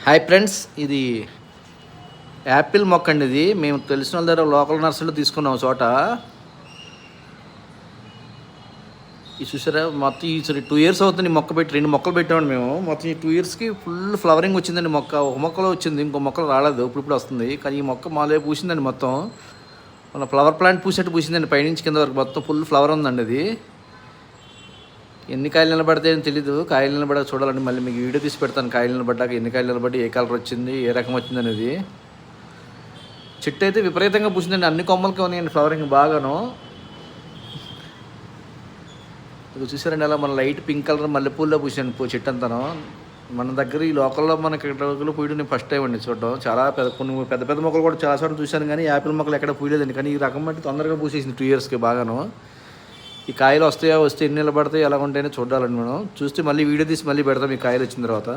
Hi friends, ఇది Apple మొక్క అండి. ఇది మేము తెలిసిన వాళ్ళ దగ్గర లోకల్ నర్సరీలో తీసుకున్నాం చోట. ఇది చూసారా, మొత్తం ఈ 2 years అవుతుంది మొక్క పెట్టి. 2 మొక్కలు పెట్టామండి మేము. మొత్తం ఈ 2 yearsకి ఫుల్ ఫ్లవరింగ్ వచ్చిందండి మొక్క. ఒక మొక్కలో వచ్చింది, ఇంకో మొక్కలు రాలేదు, ఇప్పుడు వస్తుంది. కానీ ఈ మొక్క మాలే పూసిందండి మొత్తం. మన ఫ్లవర్ ప్లాంట్ పూసినట్టు పూసిందండి, పైనుంచి కింద వరకు మొత్తం ఫుల్ ఫ్లవర్ ఉందండి. అది ఎన్ని కాయలు నిలబడతాయని తెలీదు. కాయలు నిలబడాక చూడాలండి. మళ్ళీ మీకు వీడియో తీసి పెడతాను. కాయలు నిలబడ్డాక ఎన్ని కాయలు నిలబడి, ఏ కలర్ వచ్చింది, ఏ రకం వచ్చింది అనేది. చెట్టు అయితే విపరీతంగా పూసిందండి, అన్ని కొమ్మలకి ఉన్నాయండి ఫ్లవరింగ్ బాగాను. ఇది చూసారండి, అలా మన లైట్ పింక్ కలర్ మల్లెపూల్లో పూసాను చెట్టు అంతాను. మన దగ్గర ఈ లోకల్లో మనకి ఇక్కడ పూయడం నేను ఫస్ట్ టైం అండి చూడడం. చాలా కొన్ని పెద్ద పెద్ద మొక్కలు కూడా చాలా చోట్ల చూశాను, కానీ యాపిల్ మొక్కలు ఎక్కడ పూయలేదండి. కానీ ఈ రకం బట్టి తొందరగా పూసేసింది 2 yearsకి బాగాను. ఈ కాయలు వస్తే ఎన్ని నిలబడతాయి, ఎలా ఉంటాయని చూడాలండి. మనం చూస్తే మళ్ళీ వీడియో తీసి మళ్ళీ పెడతాం ఈ కాయలు వచ్చిన తర్వాత.